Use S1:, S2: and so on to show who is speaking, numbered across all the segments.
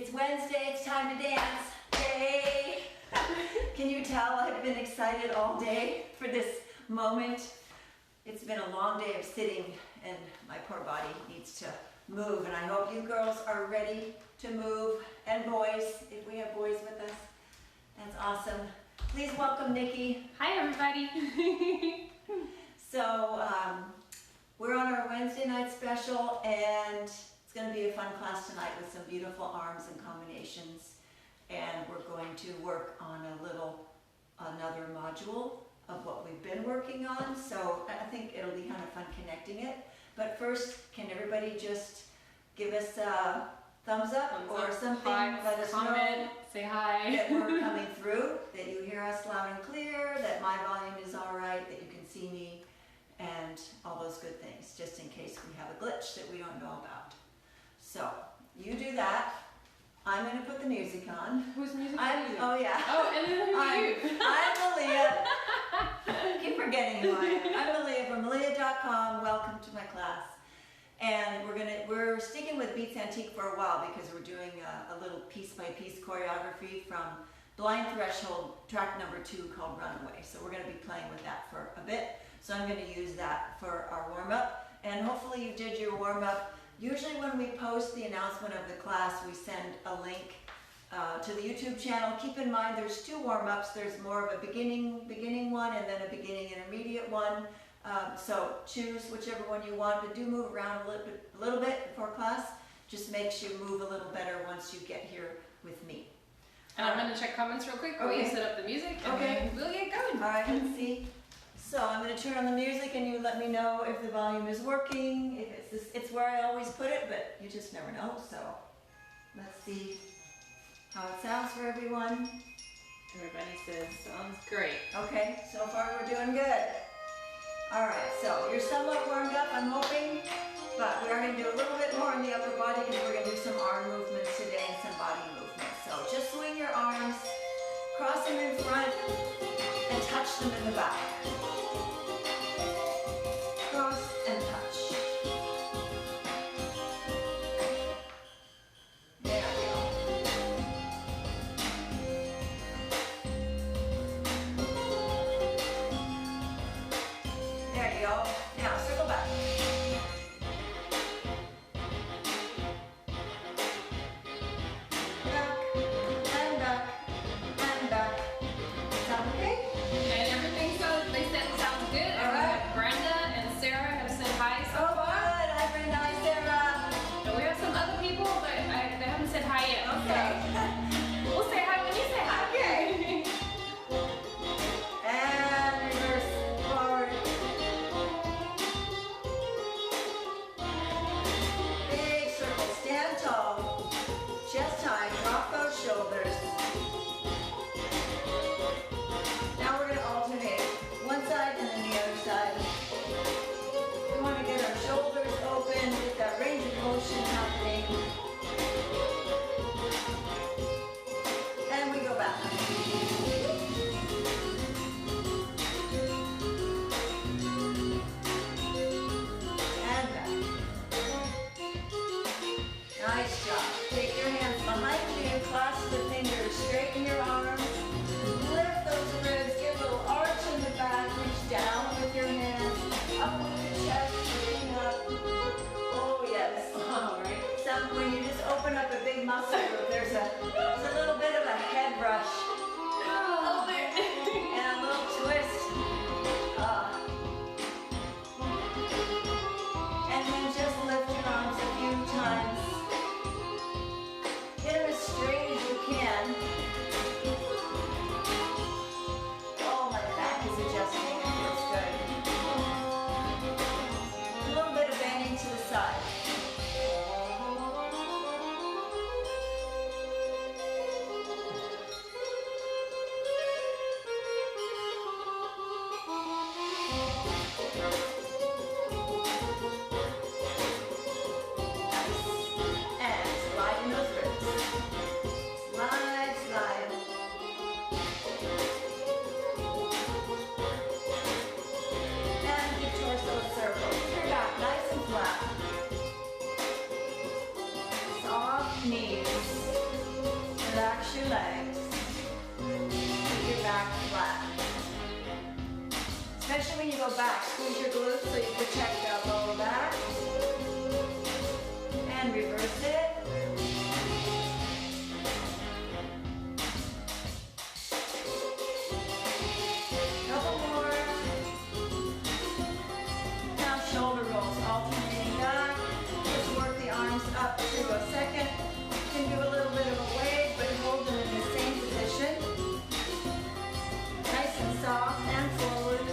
S1: It's Wednesday, it's time to dance. Yay! Can you tell I've been excited all day for this moment? It's been a long day of sitting and my poor body needs to move, and I hope you girls are ready to move, and boys, if we have boys with us, that's awesome. Please welcome Nikki.
S2: Hi everybody.
S1: So we're on our Wednesday night special, and it's going to be a fun class tonight with some beautiful arms and combinations, and we're going to work on another module of what we've been working on, so I think it'll be kind of fun connecting it. But first, can everybody just give us a thumbs up or something?
S2: Hi,
S1: let us
S2: comment,
S1: know
S2: say hi.
S1: that we're coming through, that you hear us loud and clear, that my volume is all right, that you can see me, and all those good things, just in case we have a glitch that we don't know about. So, you do that. I'm going to put the music on.
S2: Whose music
S1: are
S2: you?
S1: Oh yeah.
S2: Oh, and then who are you?
S1: I'm Meleah. I keep forgetting who I am. I'm Meleah from Meleah.com. Welcome to my class. And we're sticking with Beats Antique for a while because we're doing a little piece-by-piece choreography from Blind Threshold, track number 2, called Runaway. So we're going to be playing with that for a bit. So I'm going to use that for our warm-up. And hopefully you did your warm-up. Usually when we post the announcement of the class, we send a link to the YouTube channel. Keep in mind there's 2 warm-ups. There's more of a beginning one and then a beginning intermediate one. So choose whichever one you want, but do move around a little bit before class. Just makes you move a little better once you get here with me.
S2: And I'm going to check comments real quick while you set up the music, and then we'll get going.
S1: All right, let's see. So I'm going to turn on the music and you let me know if the volume is working, if it's where I always put it, but you just never know. So let's see how it sounds for everyone.
S2: Everybody says, sounds great.
S1: Okay, so far we're doing good. All right, so you're somewhat warmed up, I'm hoping, but we are going to do a little bit more in the upper body because we're going to do some arm movements today and some body movements. So just swing your arms, cross them in front, and touch them in the back. Cross and touch. There we go. There you go. Now circle back. Back and back and back. Sound okay?
S2: And everything sounds good.
S1: All right.
S2: Brenda and Sarah have said hi so
S1: Oh,
S2: far.
S1: good. Hi, Brenda. Hi, Sarah.
S2: And we have some other people, but they haven't said hi yet.
S1: Okay.
S2: So we'll say hi when you say hi.
S1: Okay. And reverse forward. Big circle. Stand tall. Chest high. Drop those shoulders. Now we're going to alternate one side and then the other side. We want to get our shoulders open, get that range of motion happening. relax your legs. Keep your back flat. Especially when you go back, squeeze your glutes so you protect that lower back. And reverse it. Couple more. Now shoulder rolls, alternating back. Just work the arms up to a second. You can do a little bit of a wave, but hold them in the same position. Nice and soft and forward.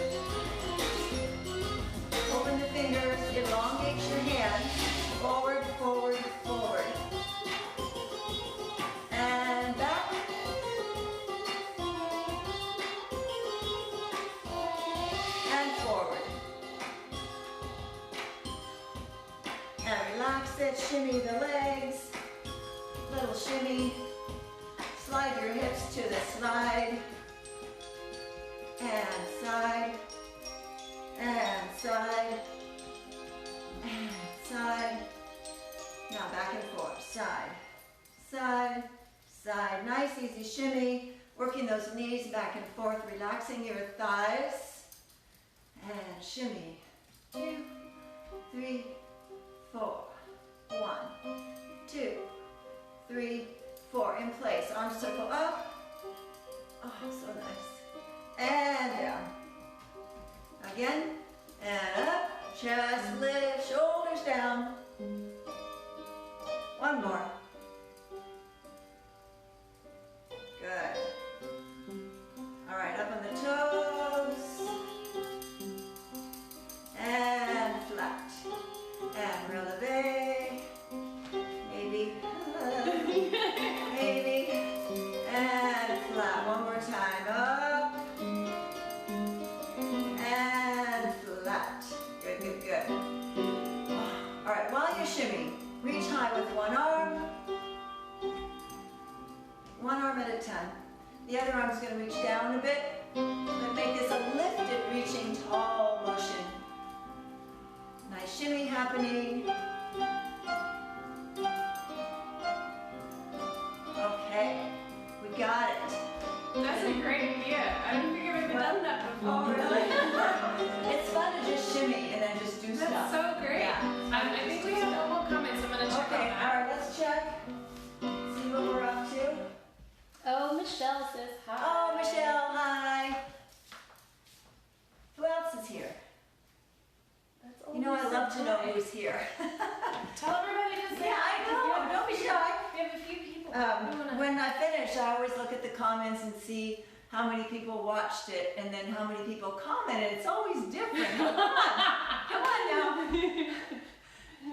S1: Open the fingers, elongate your hand. Forward, forward, forward. And back. And forward. And relax it, shimmy the legs. Little shimmy. Slide your hips to the side. And side. And side. And side. Now back and forth. Side. Side. Side. Nice easy shimmy. Working those knees back and forth. Relaxing your thighs. And shimmy. 2, 3, 4. 1, 2, 3, 4. In place. Arm circle up. Oh, so nice. And down. Again. And up. Chest lift. Shoulders down. One more. Good. All right, up on the toes. And flat. And releve. Maybe. Maybe. And flat. One more time. Up. And flat. Good, good, good. All right, while you're shimmying, reach high with one arm at a time. The other arm's going to reach down a bit, but make this a lifted, reaching, tall motion. Nice shimmy happening. Okay, we got it.
S2: That's a great idea. I don't think I've ever done that before.
S1: Oh, really? It's fun to just shimmy and then just do stuff.
S2: That's so great.
S1: Yeah.
S2: I think we have no more comments. I'm going to check on
S1: Okay,
S2: that.
S1: all right, let's check. See what we're up to.
S3: Oh, Michelle says hi.
S1: Oh, Michelle, hi. Who else is here?
S3: That's
S1: You know, I love to know who's here.
S2: Tell everybody to say
S1: Yeah, I know. Don't be shy.
S2: We have a few people. We wanna-
S1: When I finish, I always look at the comments and see how many people watched it and then how many people commented. It's always different. Come on now.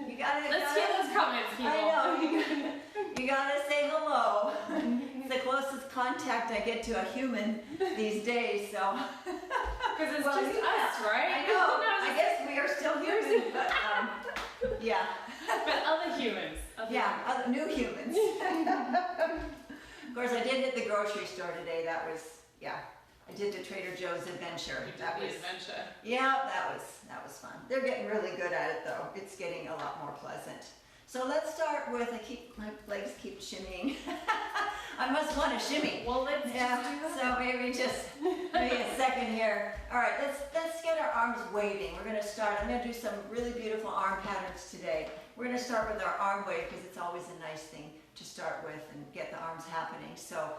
S1: You gotta.
S2: Let's hear those comments, people.
S1: I know. You gotta say hello. It's the closest contact I get to a human these days, so.
S2: Because it's
S1: Well,
S2: just
S1: yeah,
S2: us, right?
S1: I know. I guess we are still human, but yeah.
S2: But other humans.
S1: Yeah, other new humans. Of course, I did hit the grocery store today. That was, yeah. I did the Trader Joe's adventure.
S2: You did
S1: That
S2: the
S1: was,
S2: adventure.
S1: yeah, that was fun. They're getting really good at it though. It's getting a lot more pleasant. So let's start with, my legs keep shimmying. I must want to shimmy.
S2: Well, let's
S1: Yeah,
S2: just do
S1: so maybe a second here. All right, let's get our arms waving. We're gonna start, I'm gonna do some really beautiful arm patterns today. We're gonna start with our arm wave because it's always a nice thing to start with and get the arms happening. So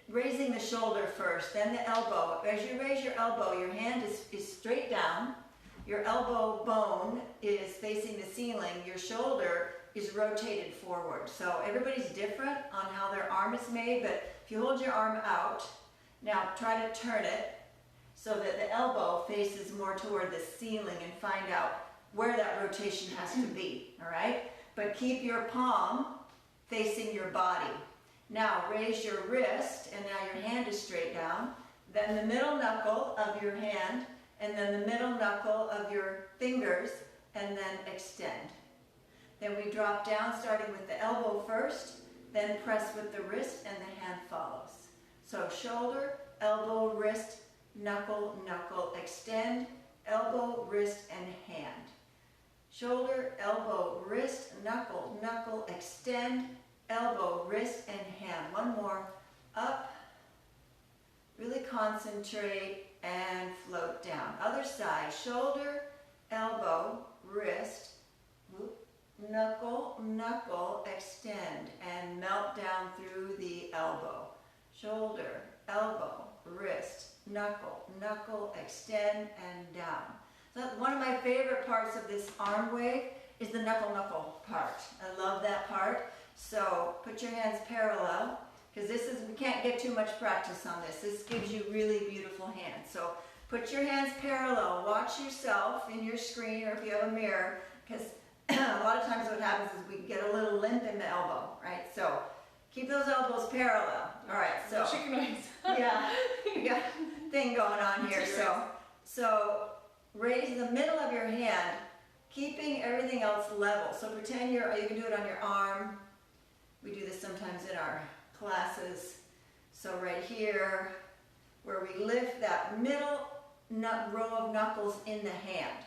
S1: raising the shoulder first, then the elbow. As you raise your elbow, your hand is straight down. Your elbow bone is facing the ceiling. Your shoulder is rotated forward. So everybody's different on how their arm is made, but if you hold your arm out, now try to turn it so that the elbow faces more toward the ceiling and find out where that rotation has to be, all right? But keep your palm facing your body. Now raise your wrist, and now your hand is straight down. Then the middle knuckle of your hand, and then the middle knuckle of your fingers, and then extend. Then we drop down, starting with the elbow first, then press with the wrist, and the hand follows. So shoulder, elbow, wrist, knuckle, knuckle, extend, elbow, wrist, and hand. Shoulder, elbow, wrist, knuckle, knuckle, extend, elbow, wrist, and hand. One one more. Up, really concentrate and float down. Other side, shoulder, elbow, wrist, whoop, knuckle, knuckle, extend and melt down through the elbow. Shoulder, elbow, wrist, knuckle, knuckle, extend and down. So one of my favorite parts of this arm wave is the knuckle, knuckle part. I love that part. So put your hands parallel, because we can't get too much practice on this. This gives you really beautiful hands. So put your hands parallel. Watch yourself in your screen, or if you have a mirror, because a lot of times what happens is we get a little limp in the elbow, right? So keep those elbows parallel. All right, so
S2: chicken noise.
S1: yeah, we got a thing going on here. So raise the middle of your hand, keeping everything else level. So pretend you can do it on your arm. We do this sometimes in our classes. So right here, where we lift that middle row of knuckles in the hand.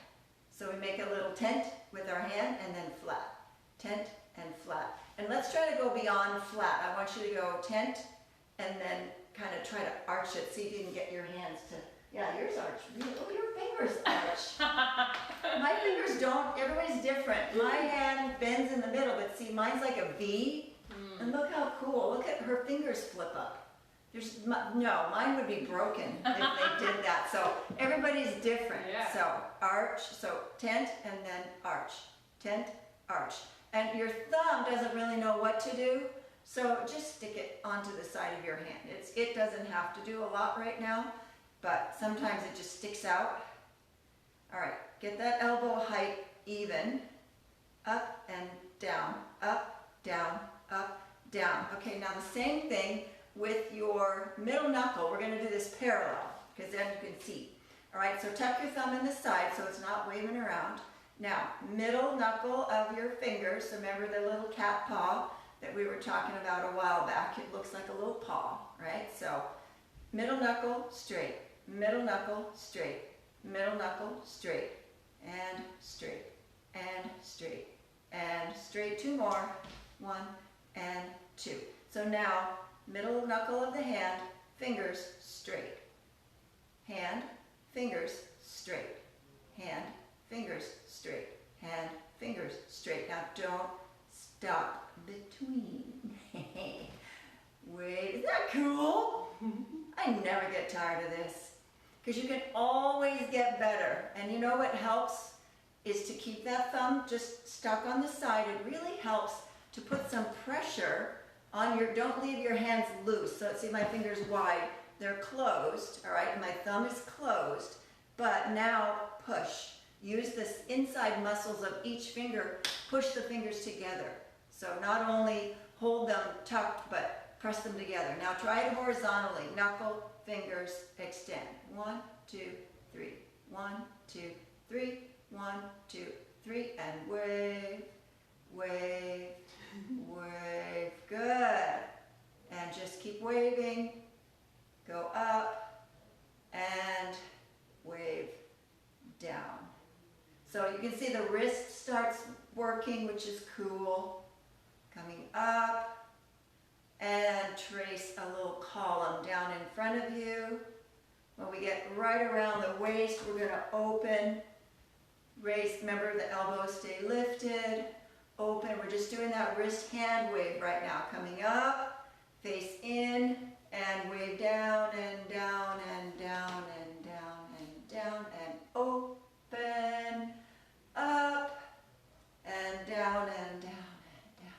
S1: So we make a little tent with our hand and then flat. Tent and flat. And let's try to go beyond flat. I want you to go tent and then kind of try to arch it. See if you can get your hands to, yeah, yours arch. Oh, your fingers arch. My fingers don't, everybody's different. My hand bends in the middle, but see, mine's like a V. And look how cool, look at her fingers flip up. No, mine would be broken if they did that. So everybody's different.
S2: Yeah.
S1: So arch, so tent and then arch. Tent, arch. And your thumb doesn't really know what to do, so just stick it onto the side of your hand. It doesn't have to do a lot right now, but sometimes it just sticks out. All right, get that elbow height even. Up and down, up, down, up, down. Okay, now the same thing with your middle knuckle. We're going to do this parallel, because then you can see. All right, so tuck your thumb in the side so it's not waving around. Now, middle knuckle of your fingers. So remember the little cat paw that we were talking about a while back? It looks like a little paw, right? So middle knuckle, straight. Middle knuckle, straight. Middle knuckle, straight. And straight. And straight. And straight. Two more. 1 and 2. So now, middle knuckle of the hand, fingers straight. Hand, fingers straight. Hand, fingers straight. Hand, fingers straight. Now don't stop between. Wait, is that cool? I never get tired of this, because you can always get better. And you know what helps is to keep that thumb just stuck on the side. It really helps to put some pressure on your, don't leave your hands loose. So see my fingers wide, they're closed, all right, and my thumb is closed, but now push. Use this inside muscles of each finger, push the fingers together. So not only hold them tucked, but press them together. Now try it horizontally. Knuckle, fingers, extend. 1, 2, 3. 1, 2, 3. 1, 2, 3. And wave, wave, wave. Good. And just keep waving. Go up and wave down. So you can see the wrist starts working, which is cool. Coming up and trace a little column down in front of you. When we get right around the waist, we're going to open, raise, remember the elbows stay lifted, open. We're just doing that wrist hand wave right now. Coming up, face in, and wave down and down and down and down and down and open, up and down and down and down.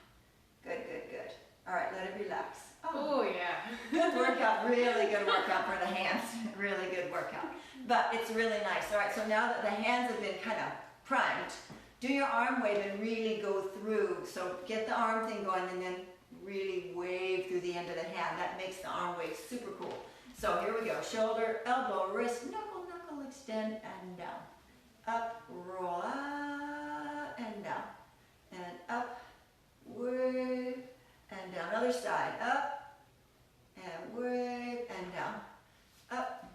S1: Good, good, good. All right, let it relax.
S2: Oh yeah.
S1: Good workout, really good workout for the hands. Really good workout. But it's really nice. All right, so now that the hands have been kind of primed, do your arm wave and really go through. So get the arm thing going and then really wave through the end of the hand. That makes the arm wave super cool. So here we go. Shoulder, elbow, wrist, knuckle, knuckle, extend and down. Up, roll out and down. And up, wave and down. Other side. Up and wave and down. Up,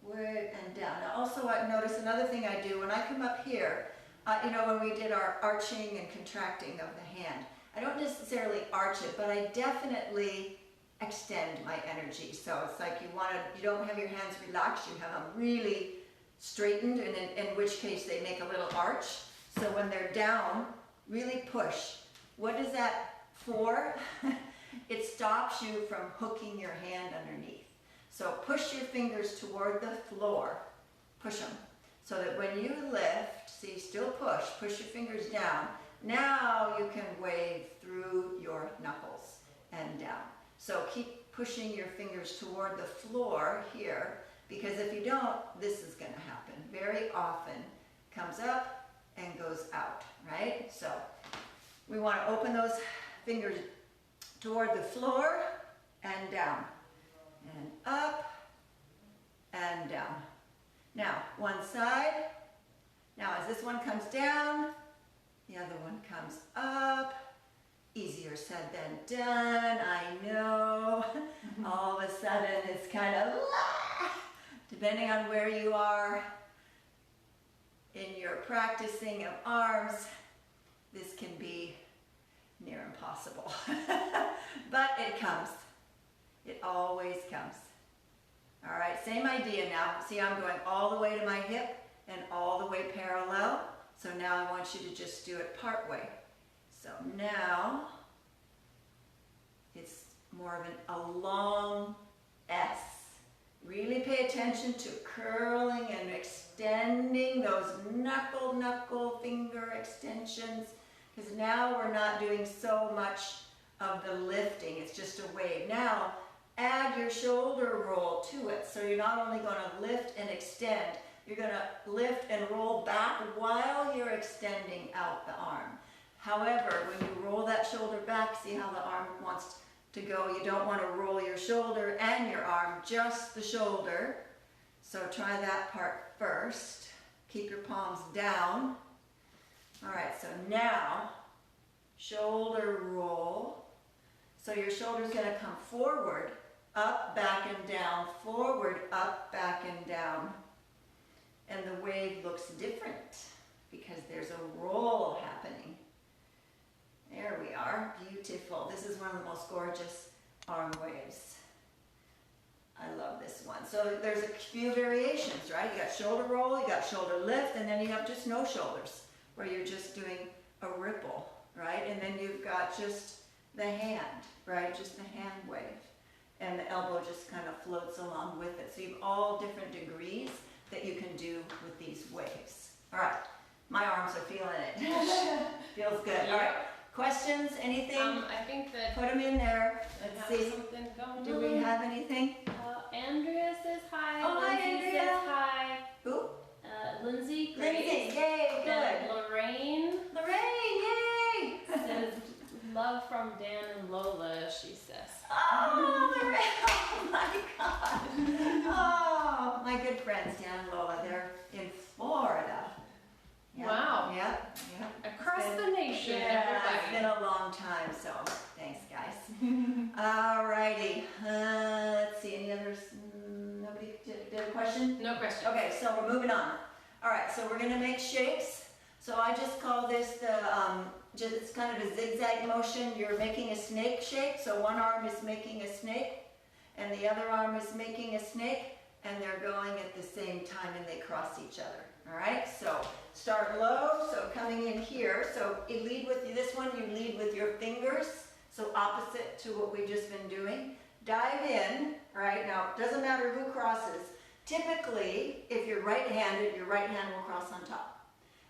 S1: wave and down. Now also I notice another thing I do when I come up here, you know, when we did our arching and contracting of the hand, I don't necessarily arch it, but I definitely extend my energy. So it's like you don't have your hands relaxed, you have them really straightened, and in which case they make a little arch. So when they're down, really push. What is that for? It stops you from hooking your hand underneath. So push your fingers toward the floor. Push them. So that when you lift, see, still push your fingers down. Now you can wave through your knuckles and down. So keep pushing your fingers toward the floor here, because if you don't, this is going to happen. Very often comes up and goes out, right? So we want to open those fingers toward the floor and down and up and down. Now, one side. Now, as this one comes down, the other one comes up. Easier said than done, I know. All of a sudden, it's kind of, depending on where you are in your practicing of arms, this can be near impossible. But it comes. It always comes. All right, same idea now. See, I'm going all the way to my hip and all the way parallel. So now I want you to just do it part way. So now it's more of a long S. Really pay attention to curling and extending those knuckle finger extensions, because now we're not doing so much of the lifting. It's just a wave. Now add your shoulder roll to it. So you're not only going to lift and extend, you're going to lift and roll back while you're extending out the arm. However, when you roll that shoulder back, see how the arm wants to go. You don't want to roll your shoulder and your arm, just the shoulder. So try that part first. Keep your palms down. All right, so now, shoulder roll. So your shoulder's going to come forward, up, back, and down, forward, up, back, and down. And the wave looks different because there's a roll happening. There we are, beautiful. This is one of the most gorgeous arm waves. I love this one. So there's a few variations, right? You got shoulder roll, you got shoulder lift, and then you have just no shoulders, where you're just doing a ripple, right? And then you've got just the hand, right? Just the hand wave. And the elbow just kind of floats along with it. So you have all different degrees that you can do with these waves. All right, my arms are feeling it. Feels good.
S2: Yeah.
S1: All right, questions, anything?
S2: I think that
S1: Put them in there. Let's see.
S2: something going
S1: Do we have anything?
S3: Andrea says hi.
S1: Oh, hi,
S3: Lindsay
S1: Andrea.
S3: says hi.
S1: Who?
S3: Lindsay,
S1: Lindsay, yay, good.
S3: Lorraine
S1: Lorraine, yay!
S3: says love from Dan and Lola, she says.
S1: Oh, Lorraine, oh my God. Oh, my good friends, Dan and Lola, they're in Florida. Yeah.
S2: Wow.
S1: Yep.
S2: across the nation,
S1: Yeah, it's
S2: everybody.
S1: been a long time, so thanks, guys. Alrighty, let's see, any others? Nobody did a question?
S2: No question.
S1: Okay, so we're moving on. Alright, so we're going to make shakes. So I just call this it's kind of a zigzag motion. You're making a snake shape, so one arm is making a snake, and the other arm is making a snake, and they're going at the same time, and they cross each other. Alright, so start low, so coming in here. So you lead with this one, you lead with your fingers, so opposite to what we've just been doing. Dive in, right? Now, it doesn't matter who crosses. Typically, if you're right-handed, your right hand will cross on top.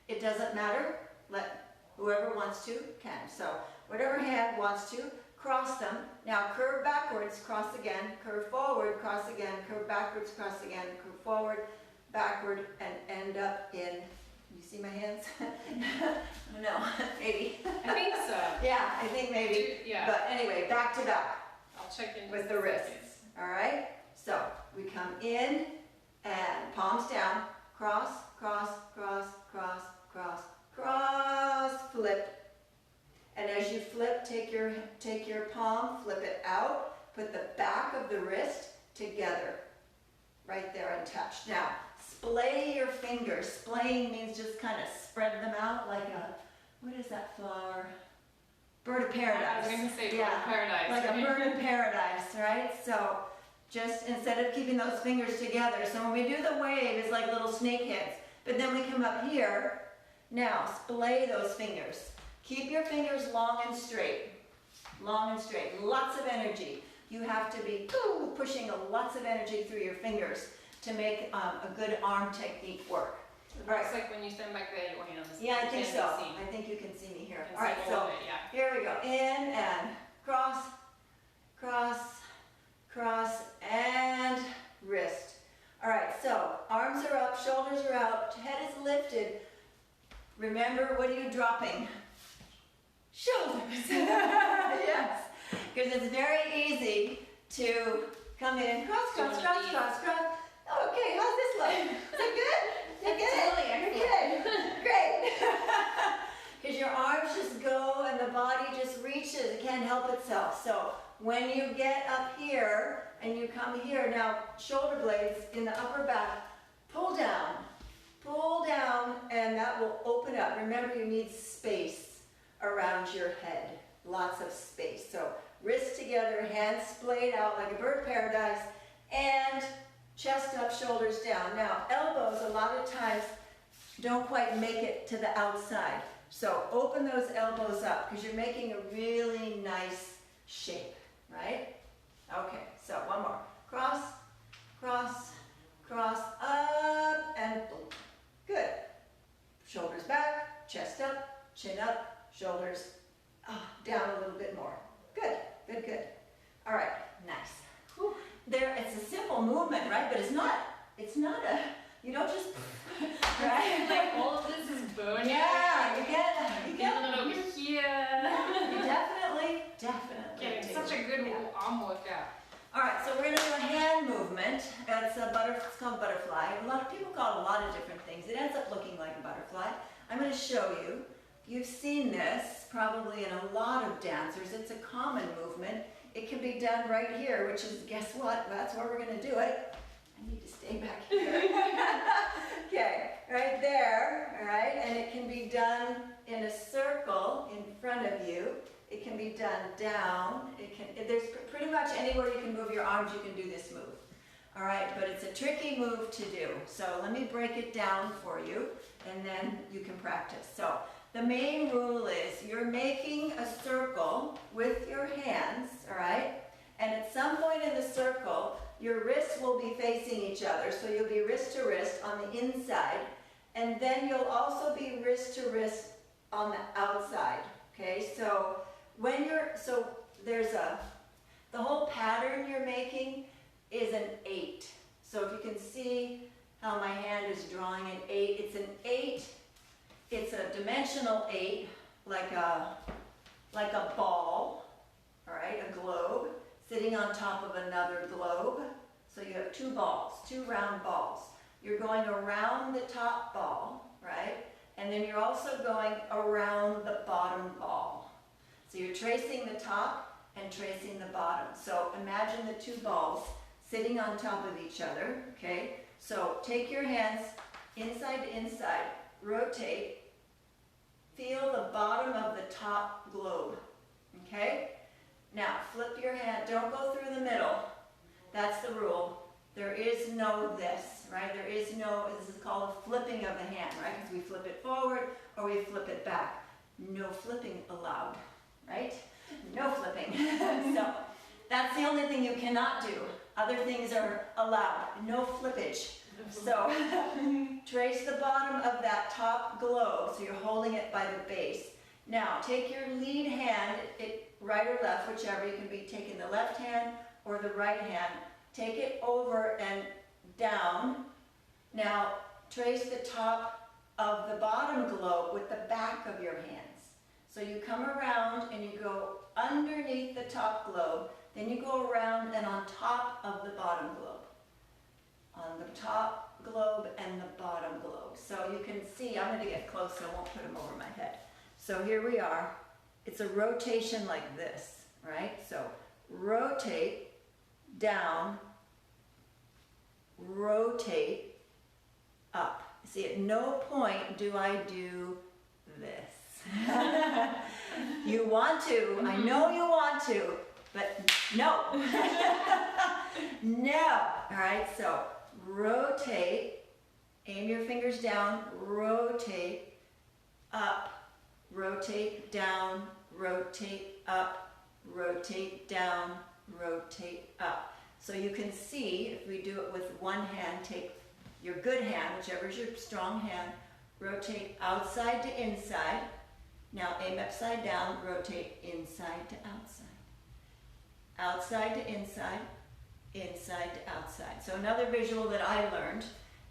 S1: It doesn't matter. Let whoever wants to can. So whatever hand wants to, cross them. Now curve backwards, cross again, curve forward, cross again, curve backwards, cross again, curve forward, backward, and end up in, you see my hands? No, maybe.
S2: I think so.
S1: Yeah, I think maybe.
S2: Yeah.
S1: But anyway, back to back
S2: I'll check in
S1: with
S2: just
S1: the
S2: a
S1: wrists.
S2: second.
S1: All right? So we come in and palms down, cross, cross, cross, cross, cross, cross, flip. And as you flip, take your palm, flip it out, put the back of the wrist together, right there and touch. Now, splay your fingers. Splaying means just kind of spread them out like a, what is that flower? bird of paradise.
S2: I was going to say bird
S1: Yeah,
S2: of paradise.
S1: like
S2: right?
S1: a bird of paradise, right? So just instead of keeping those fingers together, so when we do the wave, it's like little snake heads. But then we come up here. Now, splay those fingers. Keep your fingers long and straight. Long and straight. Lots of energy. You have to be pushing lots of energy through your fingers to make a good arm technique work.
S2: It looks like when you stand back there, your hands.
S1: Yeah, I think
S2: can't
S1: so.
S2: be seen.
S1: I think you can see me here.
S2: You can
S1: All right,
S2: see all
S1: so
S2: of it, yeah.
S1: here we go. In and cross, cross, cross, and wrist. All right, so arms are up, shoulders are out, head is lifted. Remember, what are you dropping? Shoulders. Yes, because it's very easy to come in, cross, cross, cross, cross, cross. Okay, how's this look? Is it good? You get it? You're good. Great. Because your arms just go and the body just reaches. It can't help itself. So when you get up here and you come here, now shoulder blades in the upper back, pull down, and that will open up. Remember, you need space around your head. Lots of space. So wrists together, hands splayed out like a bird of paradise, and chest up, shoulders down. Now, elbows a lot of times don't quite make it to the outside. So open those elbows up because you're making a really nice shape, right? Okay, so one more. Cross, cross, cross, up, and boom. Good. Shoulders back, chest up, chin up, shoulders down a little bit more. Good, good, good. All right, nice. Whew. There, it's a simple movement, right? But it's not a, you don't just, right?
S2: Like all of this is burning.
S1: Yeah, you get
S2: Feeling it over here.
S1: you definitely
S2: Getting
S1: do.
S2: such a good
S1: Yeah.
S2: arm workout.
S1: All right, so we're going to do a hand movement. It's called butterfly. A lot of people call it a lot of different things. It ends up looking like a butterfly. I'm going to show you. You've seen this probably in a lot of dancers. It's a common movement. It can be done right here, which is, guess what? That's where we're going to do it. I need to stay back here. Okay, right there, all right? And it can be done in a circle in front of you. It can be done down. There's pretty much anywhere you can move your arms, you can do this move. All right, but it's a tricky move to do. So let me break it down for you, and then you can practice. So the main rule is you're making a circle with your hands, all right? And at some point in the circle, your wrists will be facing each other. So you'll be wrist to wrist on the inside, and then you'll also be wrist to wrist on the outside, okay? So the whole pattern you're making is an 8. So if you can see how my hand is drawing an 8, it's an 8. It's a dimensional 8, like a ball, all right, a globe, sitting on top of another globe. So you have 2 balls, 2 round balls. You're going around the top ball, right? And then you're also going around the bottom ball. So you're tracing the top and tracing the bottom. So imagine the 2 balls sitting on top of each other, okay? So take your hands inside to inside, rotate, feel the bottom of the top globe, okay? Now flip your hand, don't go through the middle. That's the rule. There is no this, right? There is no, this is called a flipping of the hand, right? Because we flip it forward or we flip it back. No flipping allowed, right? No flipping. So that's the only thing you cannot do. Other things are allowed. No flippage. So trace the bottom of that top globe, so you're holding it by the base. Now take your lead hand, right or left, whichever. You can be taking the left hand or the right hand. Take it over and down. Now trace the top of the bottom globe with the back of your hands. So you come around and you go underneath the top globe, then you go around and on top of the bottom globe. On the top globe and the bottom globe. So you can see, I'm going to get close so I won't put them over my head. So here we are. It's a rotation like this, right? So rotate, down, rotate, up. See, at no point do I do this. You want to, I know you want to, but no. No. All right, so rotate, aim your fingers down, rotate, up, rotate, down, rotate, up, rotate, down, rotate, up. So you can see, if we do it with one hand, take your good hand, whichever is your strong hand, rotate outside to inside. Now aim upside down, rotate inside to outside. Outside to inside, inside to outside. So another visual that I learned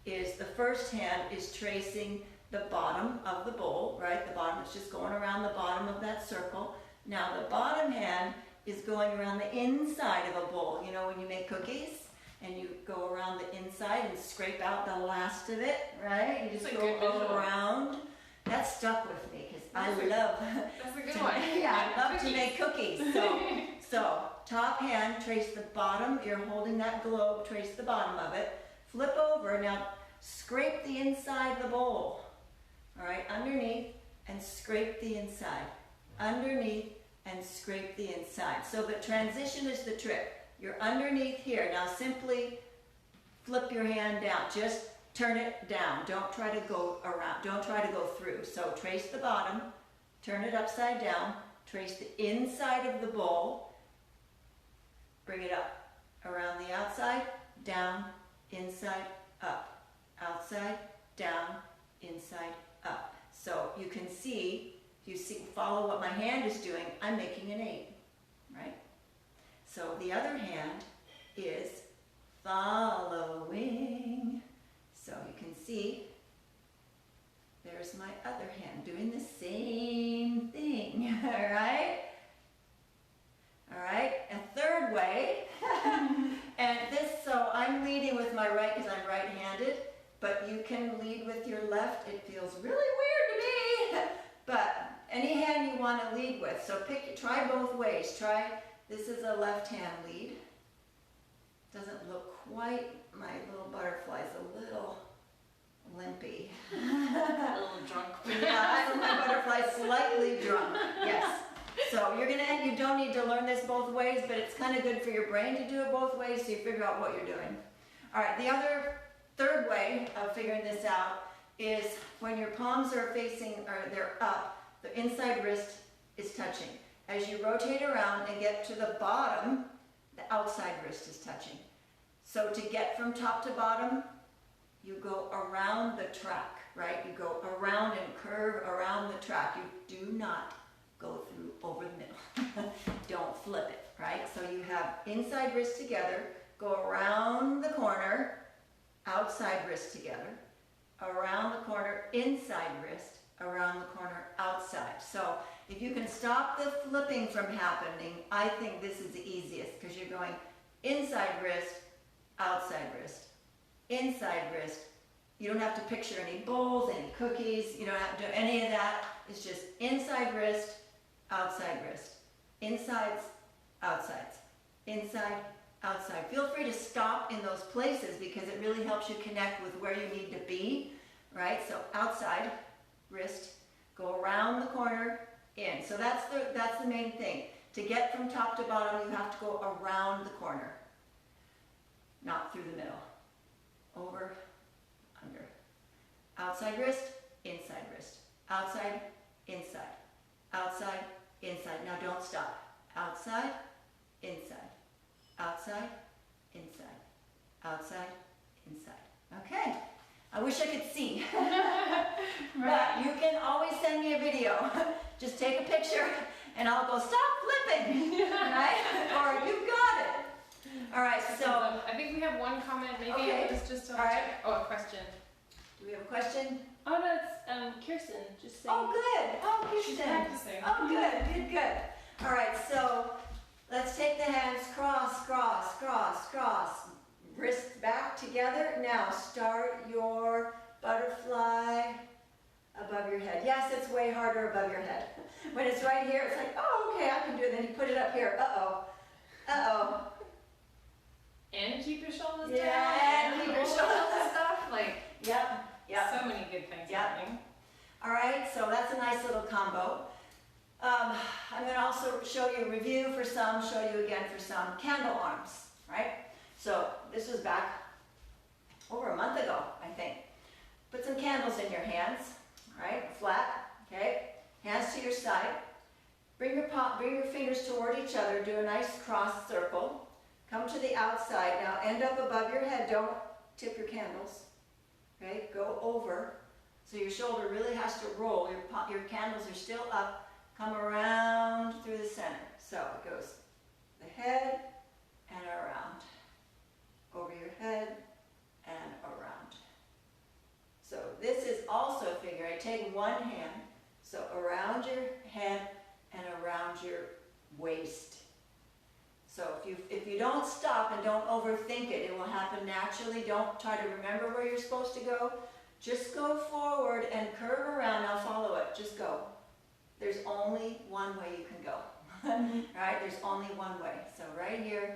S1: is the first hand is tracing the bottom of the bowl, right? The bottom is just going around the bottom of that circle. Now the bottom hand is going around the inside of a bowl. You know when you make cookies and you go around the inside and scrape out the last of it, right? You just go around. That stuck with me because I love
S2: That's a good one.
S1: Yeah, I love to make cookies. So top hand, trace the bottom. You're holding that globe, trace the bottom of it. Flip over. Now scrape the inside of the bowl. All right, underneath and scrape the inside. Underneath and scrape the inside. So the transition is the trick. You're underneath here. Now simply flip your hand down. Just turn it down. Don't try to go around. Don't try to go through. So trace the bottom, turn it upside down, trace the inside of the bowl, bring it up. Around the outside, down, inside, up. Outside, down, inside, up. So you can see, if you follow what my hand is doing, I'm making an 8, right? So the other hand is following. So you can see, there's my other hand doing the same thing, all right? All right, a third way, and this, so I'm leading with my right because I'm right-handed, but you can lead with your left. It feels really weird to me, but any hand you want to lead with. So try both ways. This is a left-hand lead. Doesn't look quite, my little butterfly's a little limpy.
S2: A little drunk.
S1: Yeah, my butterfly's slightly drunk, yes. So you don't need to learn this both ways, but it's kind of good for your brain to do it both ways so you figure out what you're doing. All right, the third way of figuring this out is when your palms are facing, or they're up, the inside wrist is touching. As you rotate around and get to the bottom, the outside wrist is touching. So to get from top to bottom, you go around the track, right? You go around and curve around the track. You do not go through over the middle. Don't flip it, right? So you have inside wrist together, go around the corner, outside wrist together, around the corner, inside wrist, around the corner, outside. So if you can stop the flipping from happening, I think this is the easiest because you're going inside wrist, outside wrist, inside wrist. You don't have to picture any bowls, any cookies. You don't have to do any of that. It's just inside wrist, outside wrist, insides, outsides, inside, outside. Feel free to stop in those places because it really helps you connect with where you need to be, right? So outside, wrist, go around the corner, in. So that's the main thing. To get from top to bottom, you have to go around the corner, not through the middle. Over, under. Outside wrist, inside wrist. Outside, inside. Outside, inside. Now don't stop. Outside, inside. Outside, inside. Outside, inside. Okay. I wish I could see. But you can always send me a video. Just take a picture and I'll go, stop flipping. Right? Or you got it. All right, so.
S2: I think we have one comment, maybe
S1: Okay.
S2: it was just a
S1: Right.
S2: Oh, a question.
S1: Do we have a question?
S3: Oh no, it's Kirsten. Just saying.
S1: Oh, good. Oh,
S2: She's
S1: Kirsten.
S2: practicing.
S1: Oh, good, good, good. All right, so let's take the hands cross, cross, cross, cross. Wrists back together. Now start your butterfly above your head. Yes, it's way harder above your head. When it's right here, it's like, oh, okay, I can do it. Then you put it up here. Uh-oh. Uh-oh.
S2: And keep your shoulders down.
S1: Yeah, and keep your
S2: all
S1: shoulders
S2: that stuff. Like,
S1: Yep, yep.
S2: so many good things
S1: Yep.
S2: happening.
S1: All right, so that's a nice little combo. I'm going to also show you a review for some, show you again for some candle arms, right? So this was back over a month ago, I think. Put some candles in your hands, right? Flat, okay? Hands to your side. Bring your fingers toward each other. Do a nice cross circle. Come to the outside. Now end up above your head. Don't tip your candles, okay? Go over. So your shoulder really has to roll. Your candles are still up. Come around through the center. So it goes the head and around. Over your head and around. So this is also a figure. I take one hand, so around your head and around your waist. So if you don't stop and don't overthink it, it will happen naturally. Don't try to remember where you're supposed to go. Just go forward and curve around. Now follow it. Just go. There's only one way you can go. Right? There's only one way. So right here,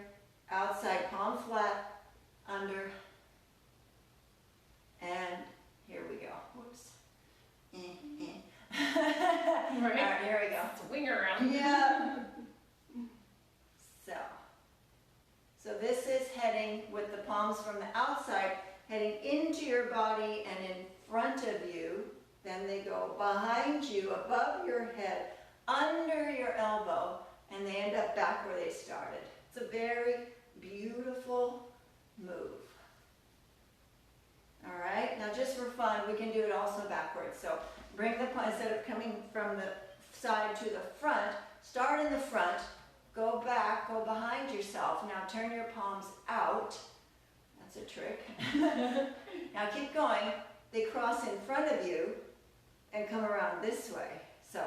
S1: outside, palm flat, under, and here we go. Whoops.
S2: Right.
S1: All right, here we go.
S2: Swing around.
S1: Yeah. So this is heading with the palms from the outside, heading into your body and in front of you. Then they go behind you, above your head, under your elbow, and they end up back where they started. It's a very beautiful move. All right, now just for fun, we can do it also backwards. So bring the palm, instead of coming from the side to the front, start in the front, go back, go behind yourself. Now turn your palms out. That's a trick. Now keep going. They cross in front of you and come around this way. So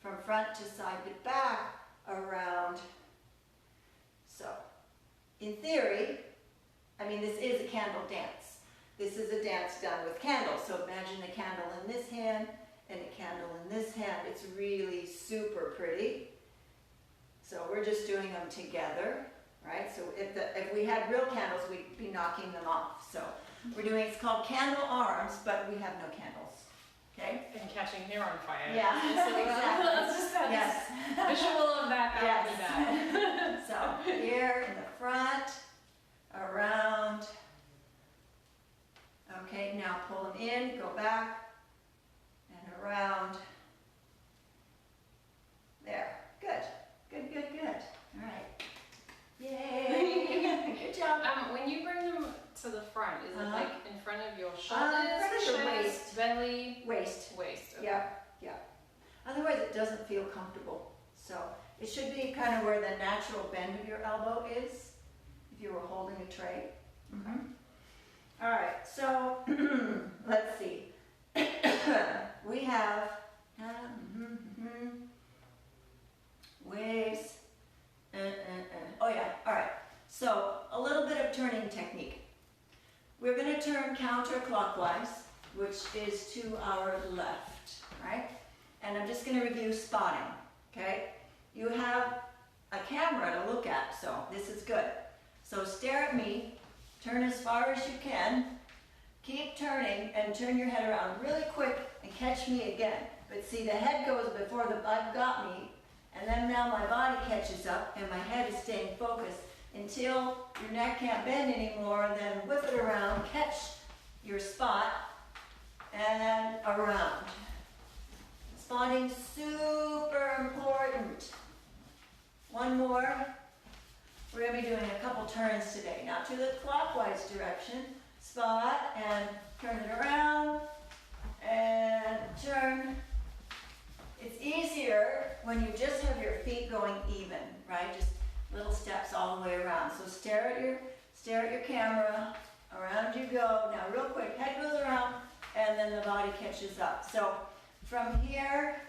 S1: from front to side to back, around. So in theory, I mean, this is a candle dance. This is a dance done with candles. So imagine a candle in this hand and a candle in this hand. It's really super pretty. So we're just doing them together, right? So if we had real candles, we'd be knocking them off. So we're doing, it's called candle arms, but we have no candles, okay?
S2: And catching hair on fire.
S1: Yeah,
S2: So,
S1: exactly.
S2: let's just have
S1: Yes.
S2: this visual of that. That would be bad.
S1: So here in the front, around. Okay, now pull them in, go back, and around. There, good. Good, good, good. All right. Yay! Good job.
S2: When you bring them to the front, is it like in front of your
S1: in
S2: shoulders,
S1: front of your
S2: chest,
S1: waist.
S2: belly,
S1: Waist.
S2: waist? Okay.
S1: Yeah, yeah. Otherwise it doesn't feel comfortable. So it should be kind of where the natural bend of your elbow is, if you were holding a tray.
S2: Okay.
S1: All right, so let's see. We have waves. Oh yeah, all right. So a little bit of turning technique. We're going to turn counterclockwise, which is to our left, right? And I'm just going to review spotting, okay? You have a camera to look at, so this is good. So stare at me, turn as far as you can, keep turning, and turn your head around really quick and catch me again. But see, the head goes before the bug got me, and then now my body catches up and my head is staying focused until your neck can't bend anymore. Then whip it around, catch your spot, and around. Spotting super important. One more. We're going to be doing a couple turns today. Now to the clockwise direction, spot and turn it around and turn. It's easier when you just have your feet going even, right? Just little steps all the way around. So stare at your camera, around you go. Now real quick, head goes around and then the body catches up. So from here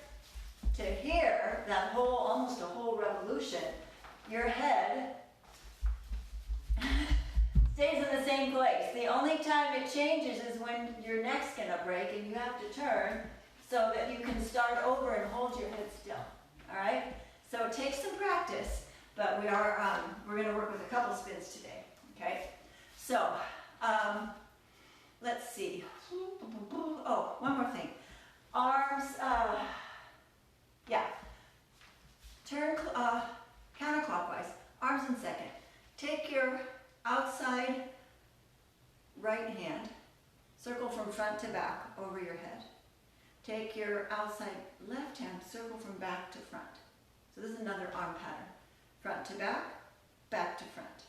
S1: to here, that whole, almost a whole revolution, your head stays in the same place. The only time it changes is when your neck's gonna break and you have to turn so that you can start over and hold your head still, all right? So it takes some practice, but we're gonna work with a couple spins today, okay? So, let's see. Oh, one more thing. Arms, yeah. turn counterclockwise, arms in second. Take your outside right hand, circle from front to back over your head. Take your outside left hand, circle from back to front. So this is another arm pattern. Front to back to front.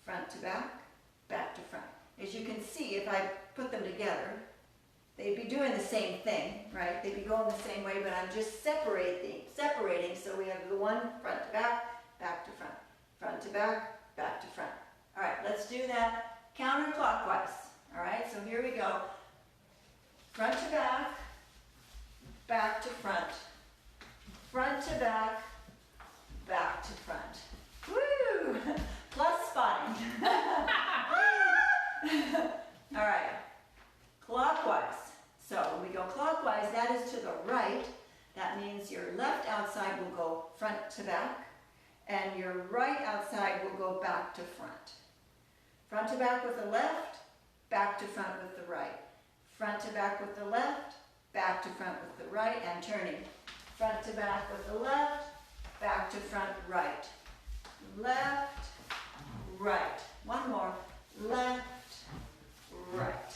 S1: Front to back to front. As you can see, if I put them together, they'd be doing the same thing, right? They'd be going the same way, but I'm just separating, so we have the one front to back to front. Front to back to front. All right, let's do that counterclockwise. All right, so here we go. Front to back to front. Front to back to front. Woo! Plus spotting. All right, clockwise. So when we go clockwise, that is to the right. That means your left outside will go front to back, and your right outside will go back to front. Front to back with the left, back to front with the right. Front to back with the left, back to front with the right, and turning. Front to back with the left, back to front, right. Left, right. One more. Left, right.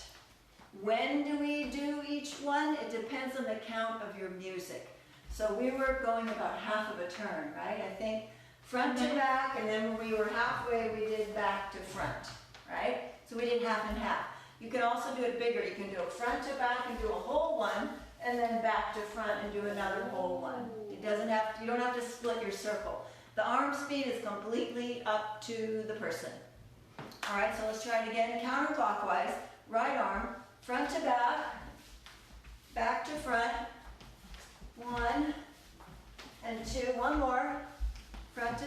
S1: When do we do each one? It depends on the count of your music. So we were going about half of a turn, right? I think front to back, and then when we were halfway, we did back to front, right? So we did half and half. You can also do it bigger. You can do a front to back and do a whole one, and then back to front and do another whole one. It doesn't have to, you don't have to split your circle. The arm speed is completely up to the person. All right, so let's try it again. Counterclockwise, right arm, front to back to front. 1 and 2, one more. Front to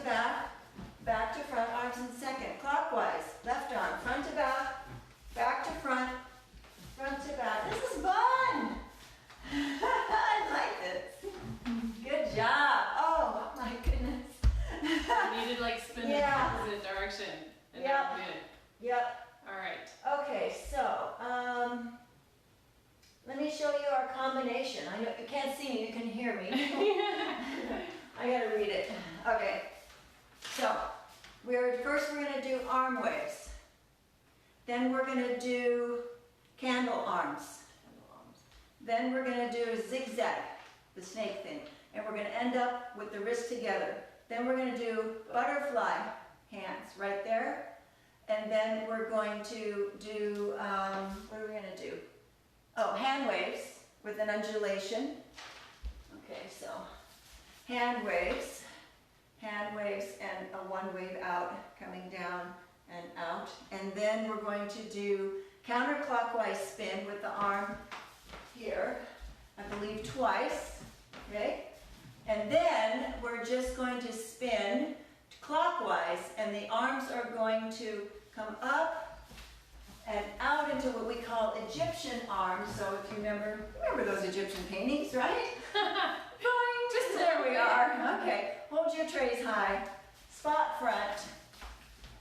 S1: back to front, arms in second. Clockwise, left arm, front to back to front to back. This is fun. I like this. Good job. Oh my goodness.
S2: You needed like spin in the opposite direction. And
S1: Yep.
S2: good.
S1: Yep.
S2: All right.
S1: Okay, so let me show you our combination. I know you can't see me, you can hear me. I gotta read it. Okay. So first we're gonna do arm waves. Then we're gonna do candle arms. Then we're gonna do zigzag, the snake thing. And we're gonna end up with the wrists together. Then we're gonna do butterfly hands right there. And then we're going to do, what are we gonna do? Oh, hand waves with an undulation. Okay, so hand waves and a one wave out, coming down and out. And then we're going to do counterclockwise spin with the arm here, I believe twice, okay? And then we're just going to spin clockwise, and the arms are going to come up and out into what we call Egyptian arms. So if you remember those Egyptian paintings, right? Just there we are. Okay, hold your trays high, spot front,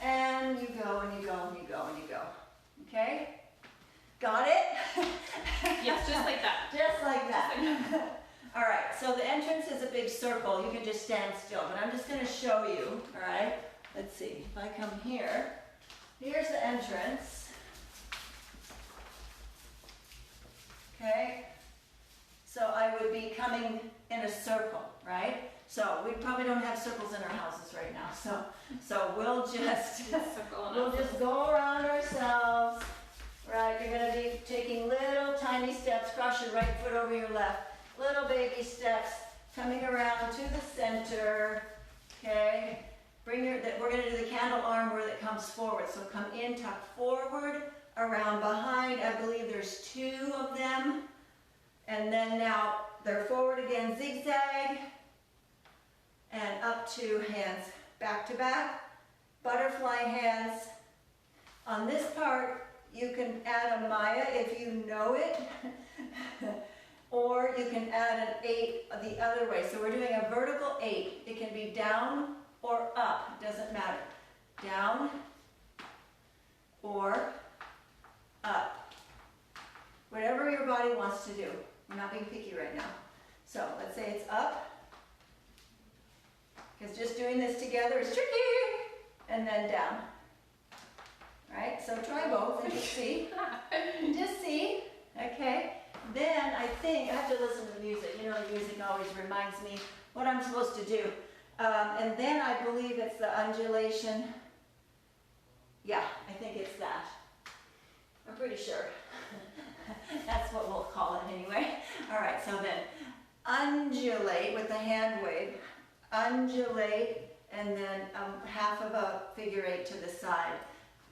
S1: and you go and you go and you go and you go. Okay? Got it?
S2: Yes, just like that.
S1: Just like that. All right, so the entrance is a big circle. You can just stand still, but I'm just going to show you, all right? Let's see, if I come here, here's the entrance. Okay, so I would be coming in a circle, right? So we probably don't have circles in our houses right now, so we'll just go around ourselves, right? You're going to be taking little tiny steps, cross your right foot over your left. Little baby steps coming around to the center, okay? We're going to do the candle arm where it comes forward. So come in, tuck forward, around behind. I believe there's 2 of them. And then now they're forward again, zigzag, and up to hands back to back, butterfly hands. On this part, you can add a Maya if you know it. Or you can add an 8 the other way. So we're doing a vertical 8. It can be down or up. It doesn't matter. Down or up. Whatever your body wants to do. We're not being picky right now. So let's say it's up because just doing this together is tricky. And then down. Right? So try both and just see. Just see. Okay? Then I think I have to listen to the music. You know, the music always reminds me what I'm supposed to do. And then I believe it's the undulation. Yeah, I think it's that. I'm pretty sure. That's what we'll call it anyway. All right, so then undulate with the hand wave. Undulate, and then half of a figure eight to the side.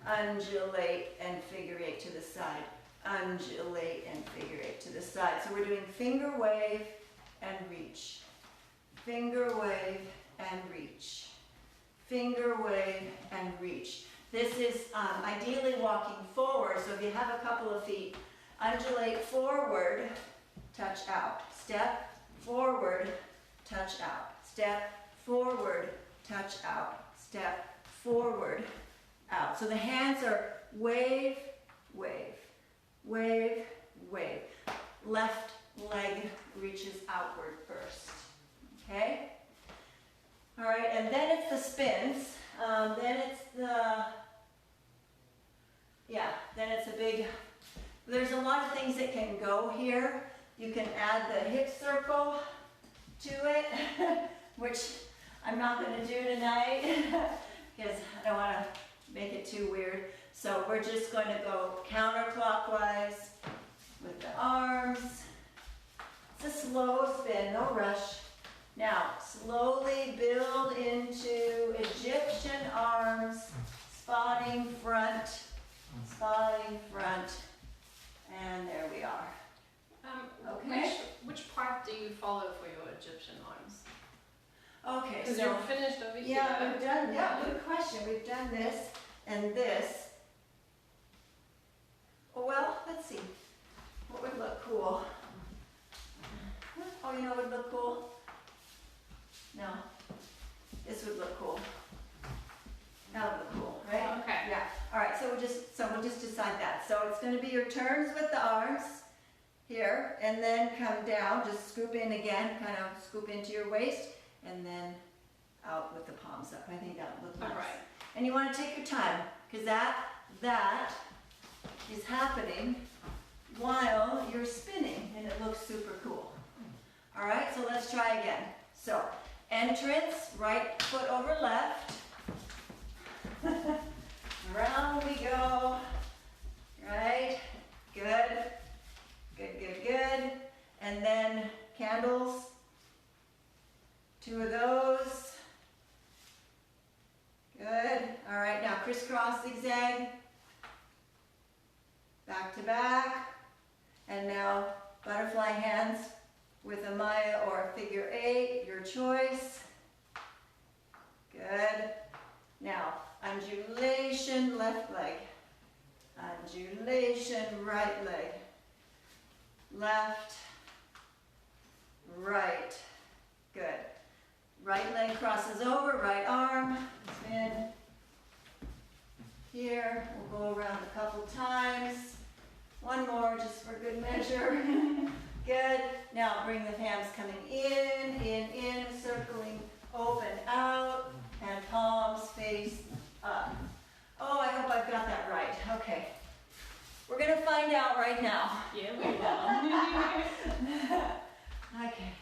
S1: Undulate and figure eight to the side. Undulate and figure eight to the side. So we're doing finger wave and reach. Finger wave and reach. Finger wave and reach. This is ideally walking forward, so if you have a couple of feet, undulate forward, touch out. Step forward, touch out. Step forward, touch out. Step forward, out. So the hands are wave, wave, wave, wave. Left leg reaches outward first. Okay? All right, and then it's the spins. Then it's a big, there's a lot of things that can go here. You can add the hip circle to it, which I'm not going to do tonight because I don't want to make it too weird. So we're just going to go counterclockwise with the arms. It's a slow spin, no rush. Now, slowly build into Egyptian arms, spotting front, and there we are. Okay.
S2: Which part do you follow for your Egyptian arms?
S1: Okay,
S2: Because
S1: so
S2: you're finished over here.
S1: yeah, we've done. Yeah, good question. We've done this and this. Well, let's see. What would look cool? Oh, you know what would look cool? No. This would look cool. That would look cool, right?
S2: Okay.
S1: Yeah. All right. So we'll just decide that. So it's going to be your turns with the arms here, and then come down. Just scoop in again. Kind of scoop into your waist, and then out with the palms up. I think that would look nice.
S2: All right.
S1: And you want to take your time, because that is happening while you're spinning, and it looks super cool. All right. So let's try again. So entrance, right foot over left. Around we go. Right? Good. Good, good, good. And then candles. 2 of those. Good. All right, now crisscross zigzag. Back to back. And now butterfly hands with a Maya or a figure 8, your choice. Good. Now, undulation, left leg. Undulation, right leg. Left, right. Good. Right leg crosses over, right arm, spin. Here, we'll go around a couple times. One more just for good measure. Good. Now bring the hands coming in, circling, open, out, and palms face up. Oh, I hope I've got that right. Okay. We're going to find out right now.
S2: Yeah, we will.
S1: Okay.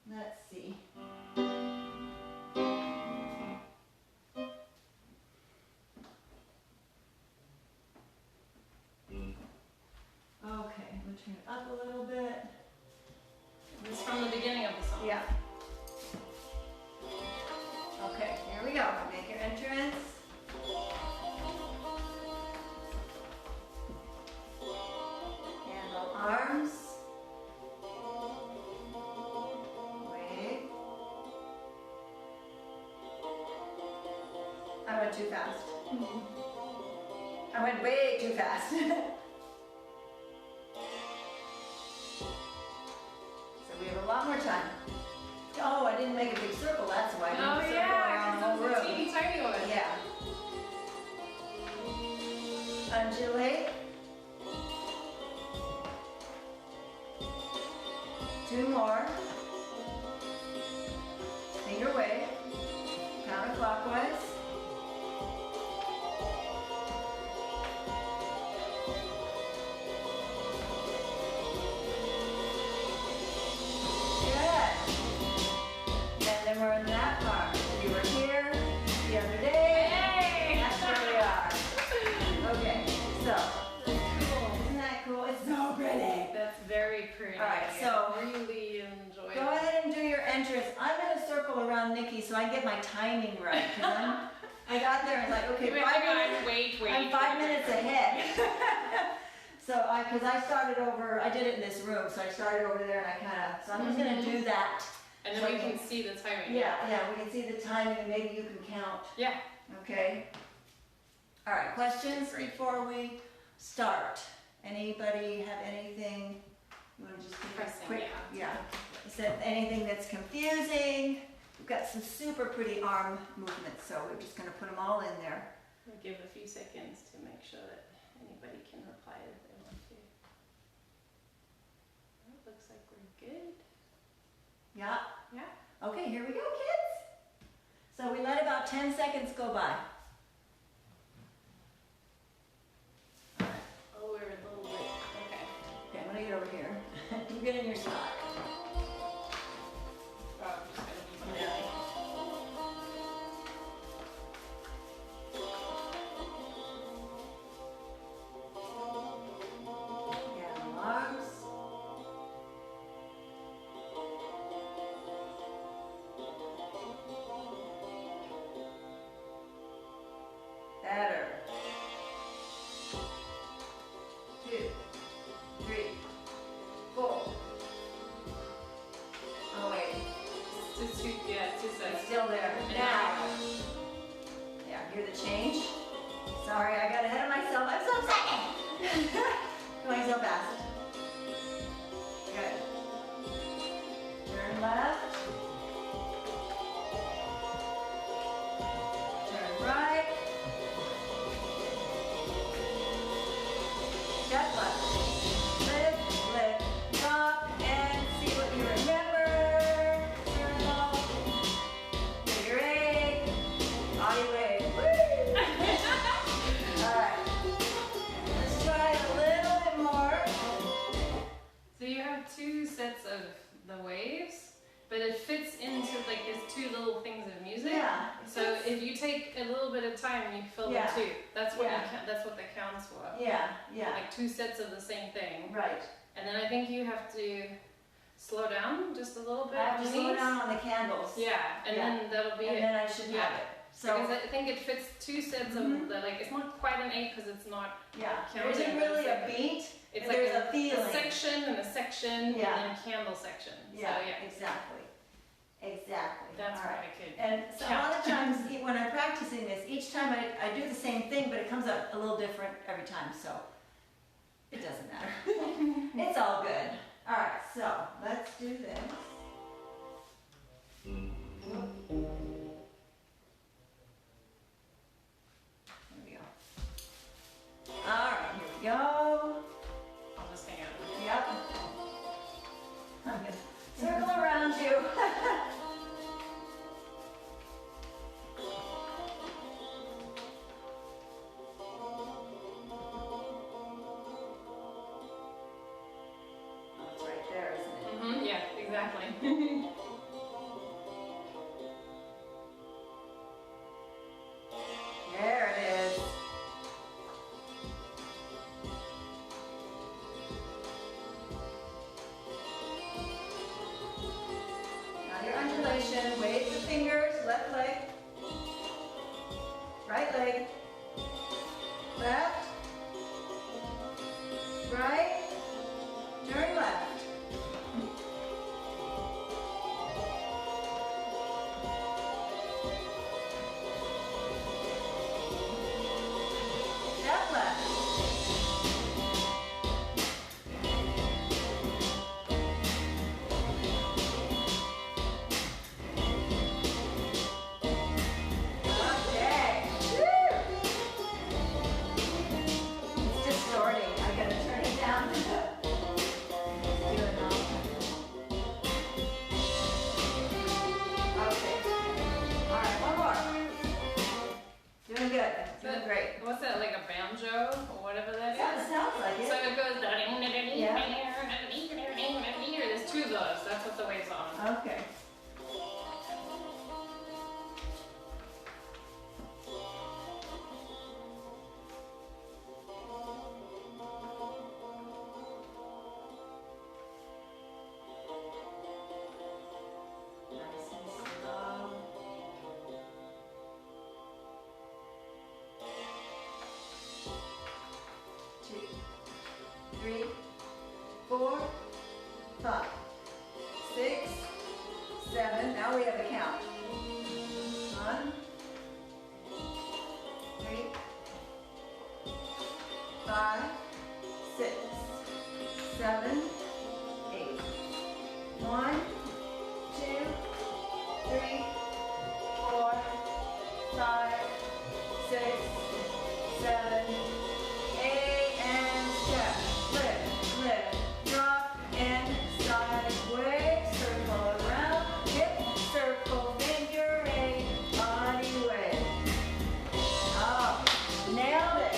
S1: Let's see. Okay, I'm going to turn it up a little bit.
S2: It's from the beginning of the song.
S1: Yeah. Okay, here we go. Make your entrance. Handle arms. Wave. I went too fast. I went way too fast. We have a lot more time. Oh, I didn't make a big circle, that's why.
S2: Oh yeah, because it's a teeny tiny one.
S1: Yeah. Undulate. 2 more. clockwise. Good. And then we're in that part. You were here the other day.
S2: Hey!
S1: That's where we are. Okay, so
S2: Cool.
S1: isn't that cool? It's so pretty.
S2: That's very pretty.
S1: All right, so
S2: I really enjoy
S1: go
S2: it.
S1: ahead and do your entrance. I'm gonna circle around Nikki so I get my timing right. 'Cause I got there and like, okay,
S2: Wait,
S1: 5
S2: hang
S1: minutes.
S2: on, wait.
S1: I'm 5 minutes ahead. So because I started over, I did it in this room, so I started over there and I kind of, so I'm just gonna do that.
S2: And then we can see the timing.
S1: Yeah, we can see the timing and maybe you can count.
S2: Yeah.
S1: Okay. All right, questions
S2: Great.
S1: before we start? Anybody have anything? You want to just give us a
S2: Pressing,
S1: quick?
S2: yeah.
S1: Is there anything that's confusing? We've got some super pretty arm movements, so we're just going to put them all in there.
S2: We'll give a few seconds to make sure that anybody can reply if they want to. Well, it looks like we're good.
S1: Yeah?
S2: Yeah.
S1: Okay, here we go, kids. So we let about 10 seconds go by.
S2: Oh, we're a little bit. Okay.
S1: Okay, I'm going to get over here. You get in your spot.
S2: Oh, I'm just gonna be behind.
S1: Yeah, arms. Better. 2, 3, 4. Oh wait,
S2: Two
S1: it's
S2: seconds.
S1: still there. Now. Yeah, hear the change? Sorry, I got ahead of myself. I'm so excited. Going so fast. Good. Turn left. Turn right. Step left. Lift, lift, drop, and see what you remember. Circle. Figure eight. Body weight. Woo! Alright. Let's try a little bit more.
S2: So you have two sets of the waves, but it fits into like there's two little things of music.
S1: Yeah.
S2: So if you take a little bit of time, you fill
S1: Yeah.
S2: the two. That's what
S1: Yeah.
S2: that's what that counts for.
S1: Yeah, yeah.
S2: Like two sets of the same thing.
S1: Right.
S2: And then I think you have to slow down just a little bit.
S1: I have to slow
S2: underneath.
S1: down on the candles.
S2: Yeah, and
S1: Yeah.
S2: then that'll be
S1: And
S2: it.
S1: then I should have
S2: Yeah.
S1: it. So,
S2: Because I think it fits two sets
S1: Mhm.
S2: of the like. It's not quite an 8 because it's not.
S1: yeah. There
S2: counting,
S1: isn't
S2: but
S1: really
S2: it's
S1: a beat.
S2: It's
S1: There's
S2: like
S1: a feeling.
S2: a section and a section
S1: Yeah.
S2: and then a candle section.
S1: Yeah,
S2: So yeah,
S1: exactly. Exactly.
S2: that's
S1: All
S2: what
S1: right.
S2: I could.
S1: And so a lot of times when I'm practicing this, each time I do the same thing, but it comes out a little different every time, so it doesn't matter. It's all good. All right, so let's do this. There we go. All right, here we go.
S2: I'll just hang out.
S1: Yep. I'm gonna circle around you. Oh, it's right there, isn't it?
S2: Yeah, exactly. banjo or whatever that
S1: Yeah, it
S2: is.
S1: sounds like
S2: So
S1: it.
S2: it goes. There's two of those. That's what the wave's on.
S1: Okay. Nice and slow. 2, 3, 4, 5, 6, 7. Now we have a count. 1, 3, 5, 6, 7, 8. 1, 2, 3, 4, 5, 6, 7, 8, and step. Lift, lift, drop, and sideways. Circle around, hip, circle, figure 8, body wave. Oh, nailed it.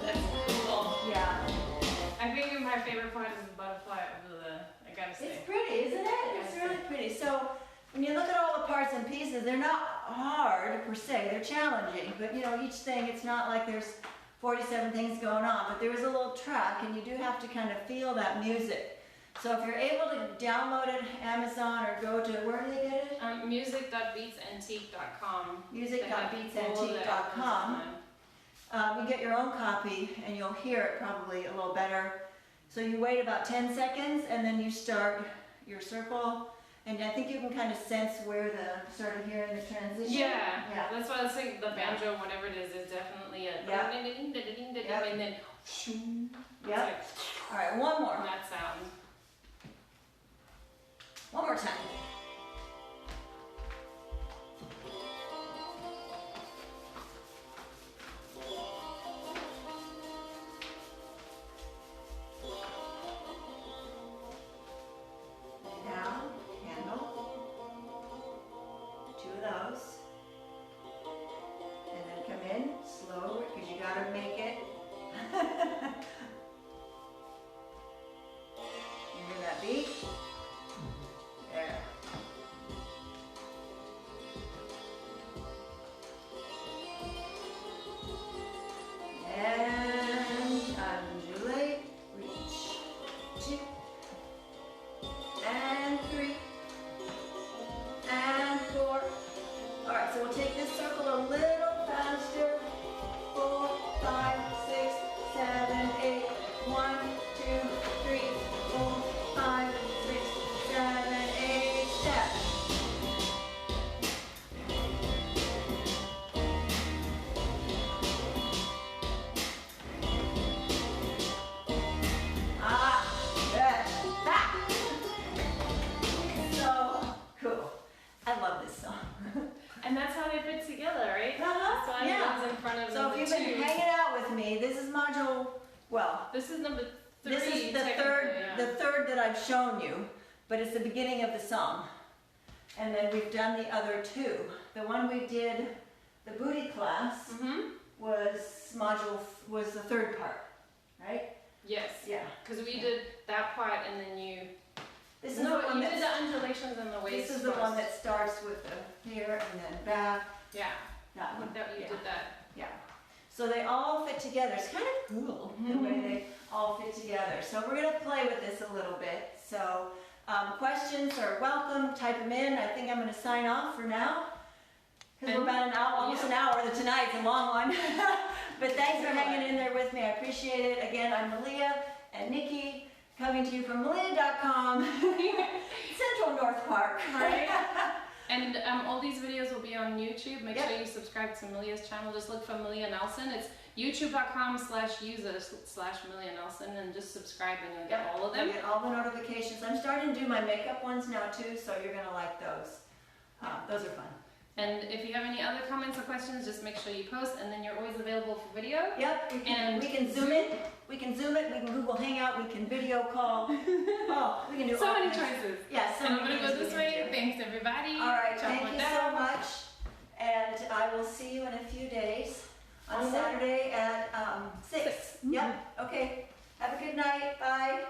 S2: That's cool.
S1: Yeah,
S2: I think my favorite part is the butterfly over the. I gotta say.
S1: it's pretty, isn't it? It's
S2: Yes.
S1: really pretty. So when you look at all the parts and pieces, they're not hard per se. They're challenging, but you know, each thing, it's not like there's 47 things going on, but there is a little track, and you do have to kind of feel that music. So if you're able to download it, Amazon, or go to, where do they get it?
S2: Music.beatsantique.com.
S1: Music.beatsantique.com. You get your own copy, and you'll hear it probably a little better. So you wait about 10 seconds, and then you start your circle, and I think you can kind of sense where started hearing the transition.
S2: Yeah,
S1: Yeah.
S2: that's why I was saying the banjo, whatever it is definitely a
S1: Yeah. Yep.
S2: and then shoo.
S1: Yep. All right, one more.
S2: That sound.
S1: One more time. Down, candle. 2 of those. And then come in slow, because you gotta make it. You hear that beat? There. And undulate, reach, 2, and 3, and 4. All right, so we'll take this circle a little faster. 4, 5, 6, 7, 8. 1, 2, 3, 4, 5, 6, 7, 8. Step. Ah, good. Ha! So cool. I love this song.
S2: And that's how they fit together, right?
S1: Uh-huh,
S2: So
S1: yeah.
S2: one's in front of
S1: So if
S2: number
S1: you've
S2: 2.
S1: been hanging out with me, this is module, well,
S2: This is number 3.
S1: this is the
S2: technically,
S1: third that I've shown you, but it's the beginning of the song. And then we've done the other 2. The one we did, the booty class, was the 3rd part, right?
S2: Yes.
S1: Yeah.
S2: Because we did that part and then you.
S1: This is
S2: No,
S1: the one
S2: you did
S1: that
S2: the undulations and the waves.
S1: this is the one that starts with the here and then back.
S2: Yeah.
S1: That one.
S2: That you
S1: Yeah.
S2: did that.
S1: Yeah. So they all fit together. It's kind of cool the way they all fit together. So we're going to play with this a little bit. So questions are welcome. Type them in. I think I'm going to sign off for now. Because we're about an hour, almost an hour. Tonight's a long one. But thanks for hanging in there with me. I appreciate it. Again, I'm Meleah and Nikki, coming to you from Meleah.com, Central North Park.
S2: Right. And all these videos will be on YouTube. Make
S1: Yep.
S2: sure you subscribe to Meleah's channel. Just look for Meleah Nelson. It's youtube.com/user/Meleah Nelson, and just subscribe and you'll get all of them.
S1: You get all the notifications. I'm starting to do my makeup ones now too, so you're going to like those. Those are fun.
S2: And if you have any other comments or questions, just make sure you post, and then you're always available for video.
S1: Yep, we can Zoom it, we can Google Hangout, we can video call. Oh, we can do
S2: So
S1: all
S2: many
S1: kinds.
S2: choices.
S1: Yeah, so
S2: And I'm
S1: many
S2: gonna go
S1: things
S2: this
S1: we can
S2: way.
S1: do.
S2: Thanks everybody.
S1: All right,
S2: Chop
S1: thank
S2: one
S1: you
S2: down.
S1: so much, and I will see you in a few days on Saturday at 6. Yep, okay. Have a good night, bye.